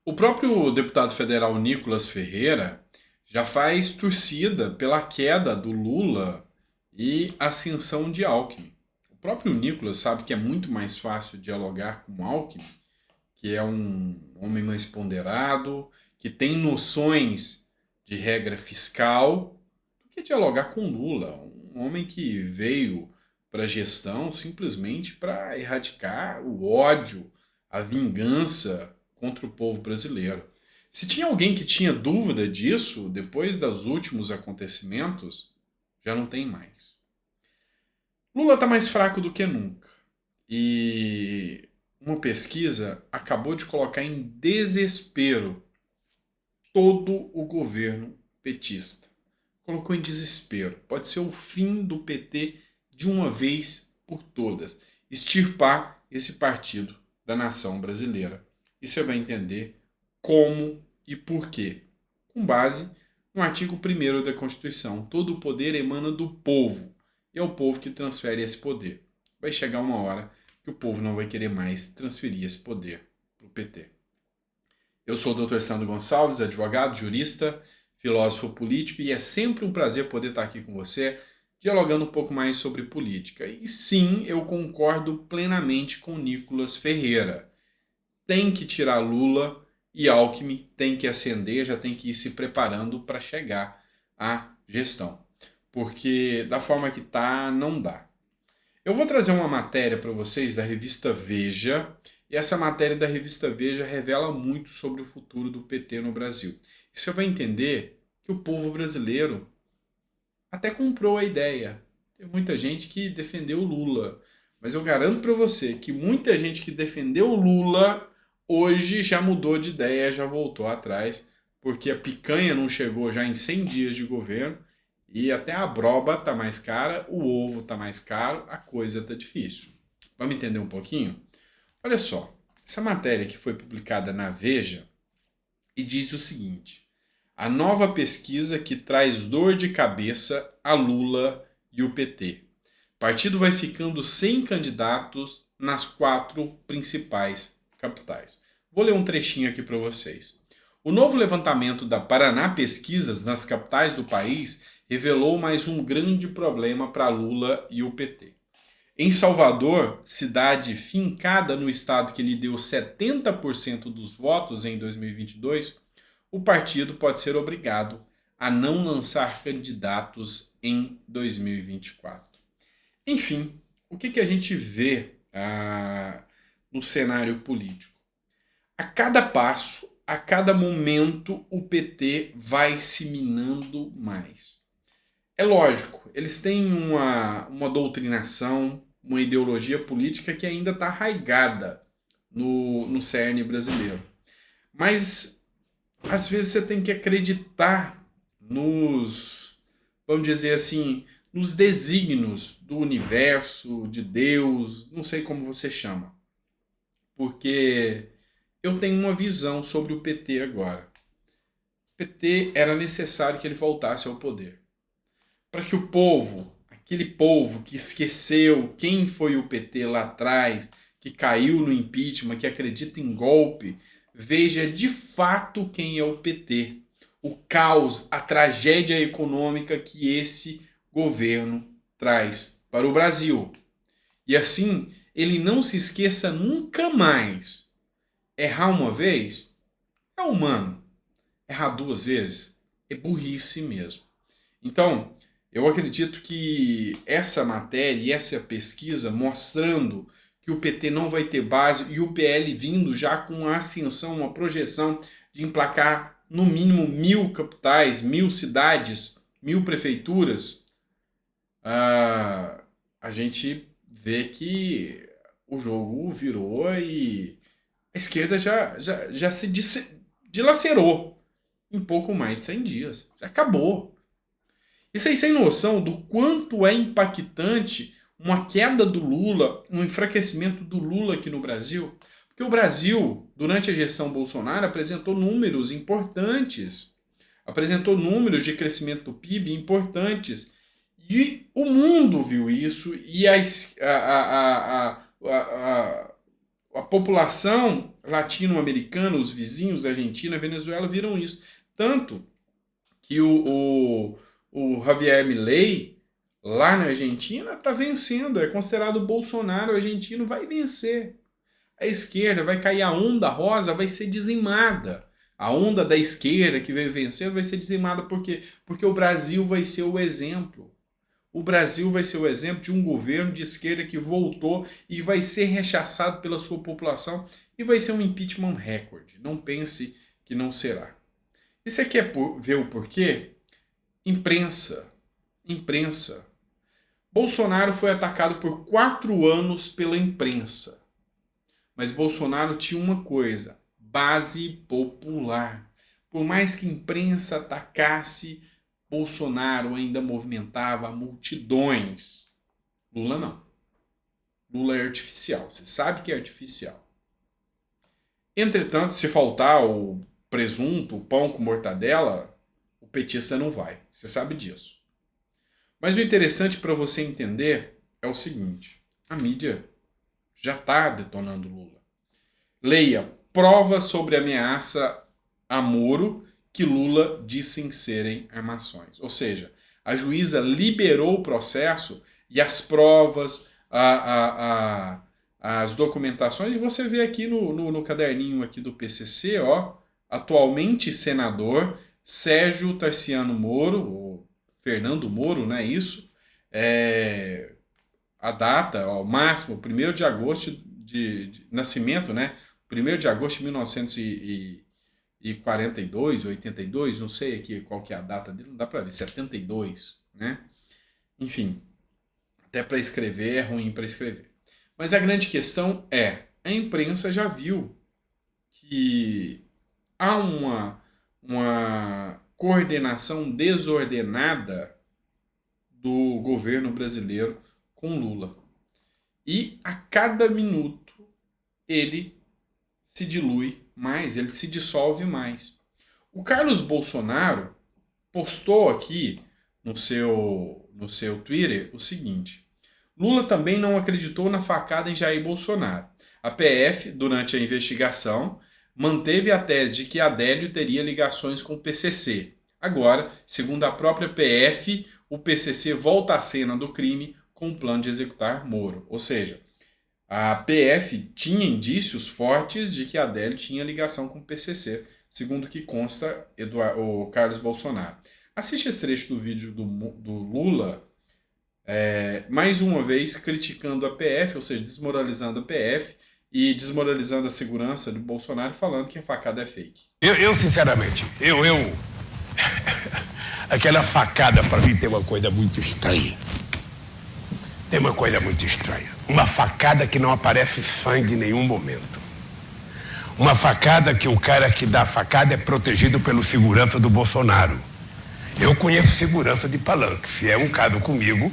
O próprio deputado federal Nicolas Ferreira já faz torcida pela queda do Lula e ascensão de Alckmin. O próprio Nicolas sabe que é muito mais fácil dialogar com Alckmin, que é um homem mais ponderado, que tem noções de regra fiscal, do que dialogar com Lula, um homem que veio para a gestão simplesmente para erradicar o ódio, a vingança contra o povo brasileiro. Se tinha alguém que tinha dúvida disso, depois dos últimos acontecimentos, já não tem mais. Lula está mais fraco do que nunca. E uma pesquisa acabou de colocar em desespero todo o governo petista. Colocou em desespero. Pode ser o fim do PT de uma vez por todas. Extirpar esse partido da nação brasileira. E você vai entender como e por quê. Com base no artigo 1º da Constituição. Todo o poder emana do povo. E é o povo que transfere esse poder. Vai chegar uma hora que o povo não vai querer mais transferir esse poder para o PT. Eu sou o Dr. Sandro Gonçalves, advogado, jurista, filósofo político, e é sempre um prazer poder estar aqui com você, dialogando um pouco mais sobre política. E sim, eu concordo plenamente com Nicolas Ferreira. Tem que tirar Lula e Alckmin tem que ascender, já tem que ir se preparando para chegar à gestão. Porque da forma que está, não dá. Eu vou trazer uma matéria para vocês da revista Veja, e essa matéria da revista Veja revela muito sobre o futuro do PT no Brasil. E você vai entender que o povo brasileiro até comprou a ideia. Tem muita gente que defendeu o Lula, mas eu garanto para você que muita gente que defendeu o Lula hoje já mudou de ideia, já voltou atrás, porque a picanha não chegou já em 100 dias de governo e até a broba tá mais cara, o ovo tá mais caro, a coisa tá difícil. Vamos entender um pouquinho? Olha só, essa matéria que foi publicada na Veja e diz o seguinte: a nova pesquisa que traz dor de cabeça a Lula e o PT. O partido vai ficando sem candidatos nas 4 principais capitais. Vou ler um trechinho aqui para vocês. O novo levantamento da Paraná Pesquisas nas capitais do país revelou mais um grande problema para Lula e o PT. Em Salvador, cidade fincada no estado que lhe deu 70% dos votos em 2022, o partido pode ser obrigado a não lançar candidatos em 2024. Enfim, o que a gente vê no cenário político? A cada passo, a cada momento, o PT vai se minando mais. É lógico, eles têm uma doutrinação, uma ideologia política que ainda está arraigada no cerne brasileiro. Mas, às vezes, você tem que acreditar vamos dizer assim, nos desígnios do universo, de Deus, não sei como você chama. Porque eu tenho uma visão sobre o PT agora. O PT era necessário que ele voltasse ao poder para que o povo, aquele povo que esqueceu quem foi o PT lá atrás, que caiu no impeachment, que acredita em golpe, veja de fato quem é o PT. O caos, a tragédia econômica que esse governo traz para o Brasil. E assim, ele não se esqueça nunca mais. Errar uma vez é humano. Errar 2 vezes é burrice mesmo. Então, eu acredito que essa matéria e essa pesquisa mostrando que o PT não vai ter base e o PL vindo já com a ascensão, uma projeção de emplacar no mínimo 1.000 capitais, 1.000 cidades, 1.000 prefeituras, a gente vê que o jogo virou e a esquerda já se dilacerou em pouco mais de 100 dias. Já acabou. E vocês têm noção do quanto é impactante uma queda do Lula, um enfraquecimento do Lula aqui no Brasil? Porque o Brasil, durante a gestão Bolsonaro, apresentou números importantes, apresentou números de crescimento do PIB importantes. E o mundo viu isso e A população latino-americana, os vizinhos, Argentina, Venezuela, viram isso. Tanto que o Javier Milei, lá na Argentina, está vencendo. É considerado o Bolsonaro argentino, vai vencer. A esquerda vai cair, a onda rosa vai ser dizimada. A onda da esquerda que veio vencendo vai ser dizimada. Por quê? Porque o Brasil vai ser o exemplo. O Brasil vai ser o exemplo de um governo de esquerda que voltou e vai ser rechaçado pela sua população e vai ser um impeachment recorde. Não pense que não será. E você quer ver o porquê? Imprensa. Imprensa. Bolsonaro foi atacado por 4 anos pela imprensa. Mas Bolsonaro tinha uma coisa: base popular. Por mais que a imprensa atacasse, Bolsonaro ainda movimentava multidões. Lula não. Lula é artificial. Você sabe que é artificial. Entretanto, se faltar o presunto, o pão com mortadela, o petista não vai. Você sabe disso. Mas o interessante para você entender é o seguinte: a mídia já está detonando Lula. Leia provas sobre ameaça a Moro que Lula disse serem armações. Ou seja, a juíza liberou o processo e as provas, as documentações, e você vê aqui no caderninho aqui do PCC, ó, atualmente senador Sérgio Tarciano Moro, ou Fernando Moro, não é isso? A data, ó, o máximo, 1º de agosto de nascimento, né? 1º de agosto de 1942, 82, não sei aqui qual que é a data dele, não dá para ver, 72, né? Enfim, até para escrever é ruim para escrever. Mas a grande questão é, a imprensa já viu que há uma coordenação desordenada do governo brasileiro com Lula. E a cada minuto ele se dilui mais, ele se dissolve mais. O Carlos Bolsonaro postou aqui no seu Twitter o seguinte: Lula também não acreditou na facada em Jair Bolsonaro. A PF, durante a investigação, manteve a tese de que Adélio teria ligações com o PCC. Agora, segundo a própria PF, o PCC volta à cena do crime com o plano de executar Moro. Ou seja, a PF tinha indícios fortes de que Adélio tinha ligação com o PCC, segundo o que consta o Carlos Bolsonaro. Assiste esse trecho do vídeo do Lula, mais uma vez criticando a PF, ou seja, desmoralizando a PF e desmoralizando a segurança do Bolsonaro, falando que a facada é fake. Eu sinceramente, aquela facada para mim tem uma coisa muito estranha. Tem uma coisa muito estranha. Uma facada que não aparece sangue em nenhum momento. Uma facada que o cara que dá a facada é protegido pelo segurança do Bolsonaro. Eu conheço segurança de palanque. Se é um caso comigo,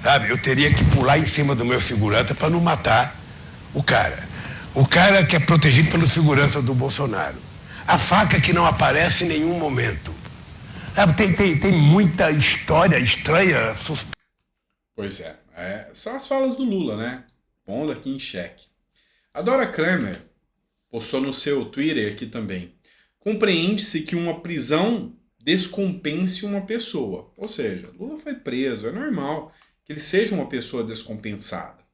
sabe, eu teria que pular em cima do meu segurança para não matar o cara. O cara que é protegido pelo segurança do Bolsonaro. A faca que não aparece em nenhum momento. Sabe, tem muita história estranha. Pois é. São as falas do Lula, né? Pondo aqui em xeque. A Dora Kramer postou no seu Twitter aqui também. Compreende-se que uma prisão descompense uma pessoa. Ou seja, Lula foi preso, é normal que ele seja uma pessoa descompensada.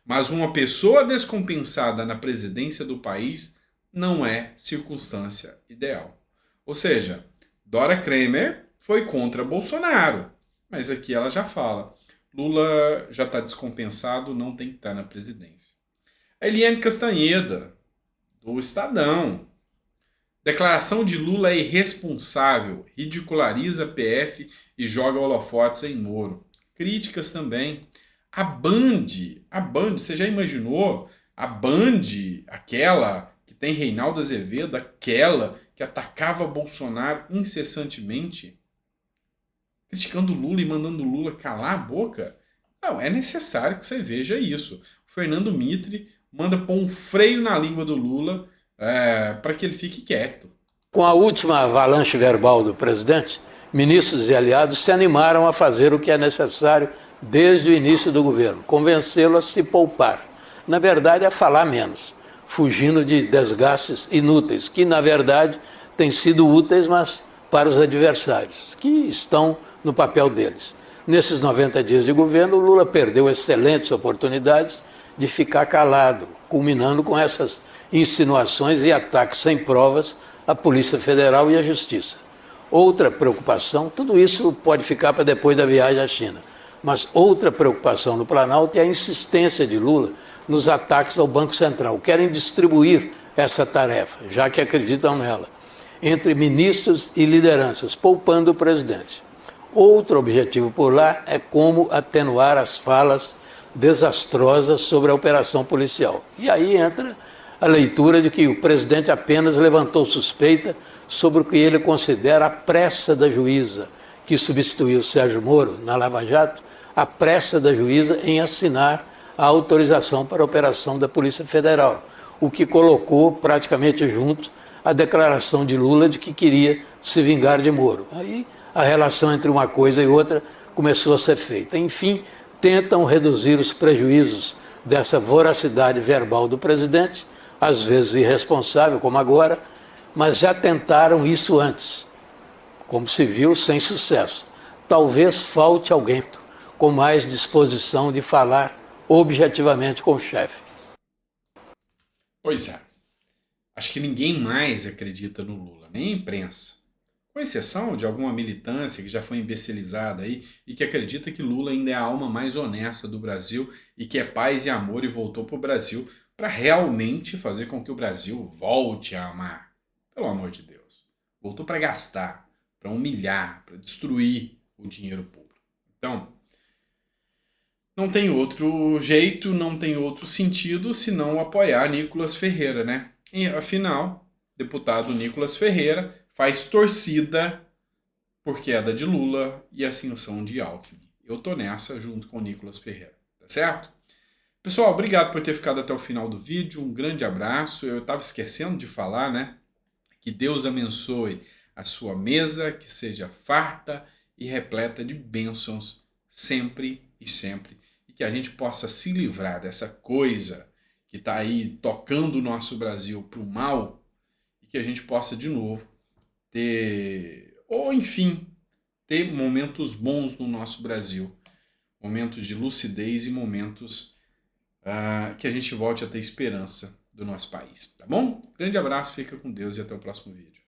Mas uma pessoa descompensada na presidência do país não é circunstância ideal. Ou seja, Dora Kramer foi contra Bolsonaro. Mas aqui ela já fala: Lula já está descompensado, não tem que estar na presidência. A Eliane Castanheda, do Estadão. Declaração de Lula é irresponsável, ridiculariza a PF e joga holofotes em Moro. Críticas também. A Band, você já imaginou? A Band, aquela que tem Reinaldo Azevedo, aquela que atacava Bolsonaro incessantemente, criticando Lula e mandando Lula calar a boca? Não, é necessário que você veja isso. O Fernando Mitre manda pôr um freio na língua do Lula para que ele fique quieto. Com a última avalanche verbal do presidente, ministros e aliados se animaram a fazer o que é necessário desde o início do governo, convencê-lo a se poupar. Na verdade, a falar menos. fugindo de desgastes inúteis, que na verdade têm sido úteis, mas para os adversários, que estão no papel deles. Nesses 90 dias de governo, o Lula perdeu excelentes oportunidades de ficar calado, culminando com essas insinuações e ataques sem provas à Polícia Federal e à Justiça. Outra preocupação, tudo isso pode ficar para depois da viagem à China, mas outra preocupação no Planalto é a insistência de Lula nos ataques ao Banco Central. Querem distribuir essa tarefa, já que acreditam nela, entre ministros e lideranças, poupando o presidente. Outro objetivo por lá é como atenuar as falas desastrosas sobre a operação policial. E aí entra a leitura de que o presidente apenas levantou suspeita sobre o que ele considera a pressa da juíza, que substituiu Sérgio Moro na Lava Jato, a pressa da juíza em assinar a autorização para a operação da Polícia Federal, o que colocou praticamente junto a declaração de Lula de que queria se vingar de Moro. Aí a relação entre uma coisa e outra começou a ser feita. Enfim, tentam reduzir os prejuízos dessa voracidade verbal do presidente, às vezes irresponsável, como agora, mas já tentaram isso antes, como se viu, sem sucesso. Talvez falte alguém com mais disposição de falar objetivamente com o chefe. Pois é. Acho que ninguém mais acredita no Lula, nem a imprensa. Com exceção de alguma militância que já foi imbecilizada aí e que acredita que Lula ainda é a alma mais honesta do Brasil e que é paz e amor e voltou para o Brasil para realmente fazer com que o Brasil volte a amar. Pelo amor de Deus. Voltou para gastar, para humilhar, para destruir o dinheiro público. Então, não tem outro jeito, não tem outro sentido senão apoiar Nicolas Ferreira, né? E, afinal, deputado Nicolas Ferreira faz torcida por queda de Lula e ascensão de Alckmin. Eu tô nessa junto com o Nicolas Ferreira, tá certo? Pessoal, obrigado por ter ficado até o final do vídeo, um grande abraço. Eu estava esquecendo de falar, né? Que Deus abençoe a sua mesa, que seja farta e repleta de bênçãos sempre e sempre. E que a gente possa se livrar dessa coisa que está aí tocando o nosso Brasil para o mal e que a gente possa de novo ter, ou enfim, ter momentos bons no nosso Brasil, momentos de lucidez e momentos que a gente volte a ter esperança do nosso país, tá bom? Grande abraço, fica com Deus e até o próximo vídeo.